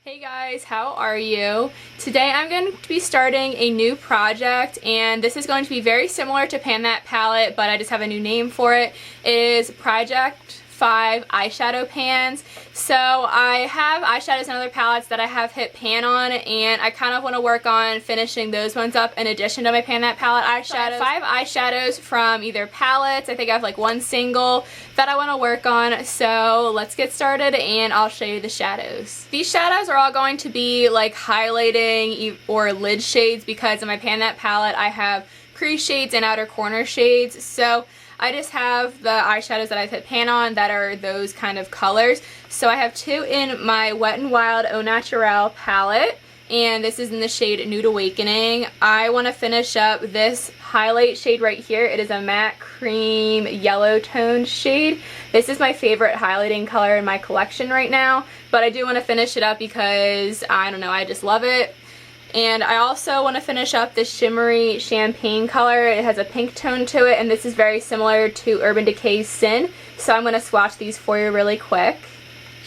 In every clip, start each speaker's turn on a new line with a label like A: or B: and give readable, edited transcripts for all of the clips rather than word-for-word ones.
A: Hey guys, how are you? Today I'm going to be starting a new project, and this is going to be very similar to Pan That Palette, but I just have a new name for it. It is Project 5 Eyeshadow Pans. So I have eyeshadows and other palettes that I have hit pan on, and I kind of want to work on finishing those ones up in addition to my Pan That Palette eyeshadows. So I have 5 eyeshadows from either palettes. I think I have like one single that I want to work on. So let's get started and I'll show you the shadows. These shadows are all going to be like highlighting or lid shades, because in my Pan That Palette I have crease shades and outer corner shades. So I just have the eyeshadows that I've hit pan on that are those kind of colors. So I have 2 in my Wet n Wild Au Naturel palette, and this is in the shade Nude Awakening. I want to finish up this highlight shade right here. It is a matte cream yellow toned shade. This is my favorite highlighting color in my collection right now, but I do want to finish it up because, I don't know, I just love it. And I also want to finish up this shimmery champagne color. It has a pink tone to it, and this is very similar to Urban Decay's Sin. So I'm going to swatch these for you really quick.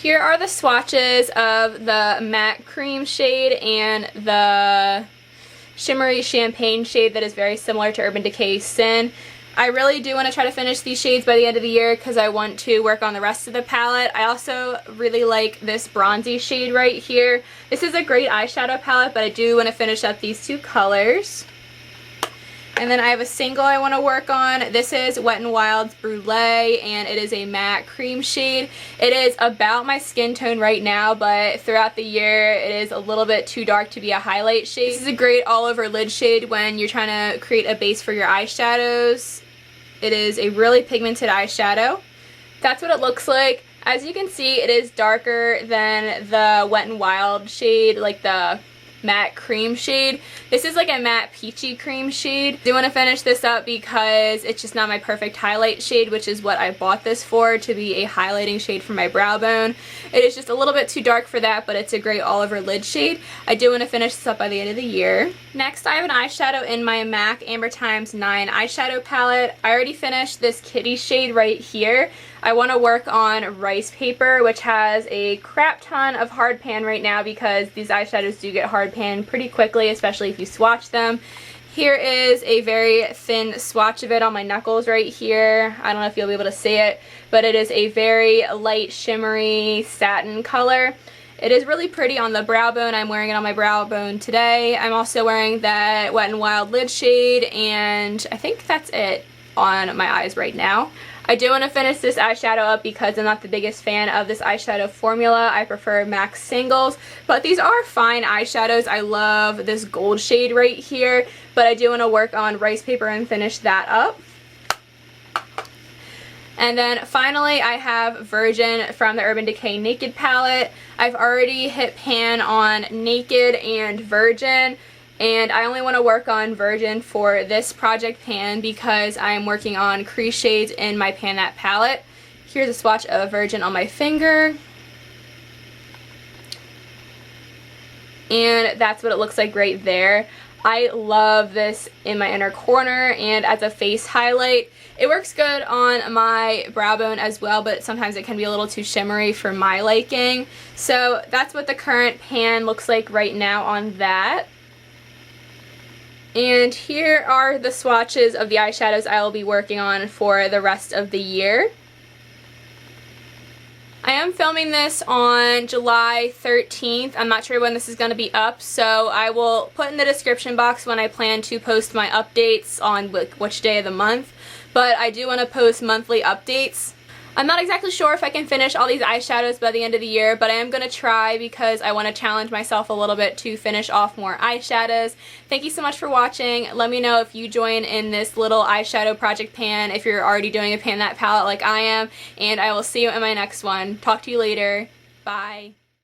A: Here are the swatches of the matte cream shade and the shimmery champagne shade that is very similar to Urban Decay's Sin. I really do want to try to finish these shades by the end of the year because I want to work on the rest of the palette. I also really like this bronzy shade right here. This is a great eyeshadow palette, but I do want to finish up these 2 colors. And then I have a single I want to work on. This is Wet n Wild's Brulee, and it is a matte cream shade. It is about my skin tone right now, but throughout the year it is a little bit too dark to be a highlight shade. This is a great all-over lid shade when you're trying to create a base for your eyeshadows. It is a really pigmented eyeshadow. That's what it looks like. As you can see, it is darker than the Wet n Wild shade, like the matte cream shade. This is like a matte peachy cream shade. I do want to finish this up because it's just not my perfect highlight shade, which is what I bought this for, to be a highlighting shade for my brow bone. It is just a little bit too dark for that, but it's a great all-over lid shade. I do want to finish this up by the end of the year. Next, I have an eyeshadow in my MAC Amber Times 9 eyeshadow palette. I already finished this kitty shade right here. I want to work on Ricepaper, which has a crap ton of hard pan right now because these eyeshadows do get hard pan pretty quickly, especially if you swatch them. Here is a very thin swatch of it on my knuckles right here. I don't know if you'll be able to see it, but it is a very light shimmery satin color. It is really pretty on the brow bone. I'm wearing it on my brow bone today. I'm also wearing that Wet n Wild lid shade, and I think that's it on my eyes right now. I do want to finish this eyeshadow up because I'm not the biggest fan of this eyeshadow formula. I prefer MAC singles, but these are fine eyeshadows. I love this gold shade right here, but I do want to work on Ricepaper and finish that up. And then finally, I have Virgin from the Urban Decay Naked palette. I've already hit pan on Naked and Virgin, and I only want to work on Virgin for this project pan because I'm working on crease shades in my Pan That palette. Here's a swatch of Virgin on my finger. And that's what it looks like right there. I love this in my inner corner and as a face highlight. It works good on my brow bone as well, but sometimes it can be a little too shimmery for my liking. So that's what the current pan looks like right now on that. And here are the swatches of the eyeshadows I will be working on for the rest of the year. I am filming this on July 13th. I'm not sure when this is going to be up, so I will put in the description box when I plan to post my updates on which day of the month. But I do want to post monthly updates. I'm not exactly sure if I can finish all these eyeshadows by the end of the year, but I am going to try because I want to challenge myself a little bit to finish off more eyeshadows. Thank you so much for watching. Let me know if you join in this little eyeshadow project pan, if you're already doing a Pan That palette like I am, and I will see you in my next one. Talk to you later. Bye.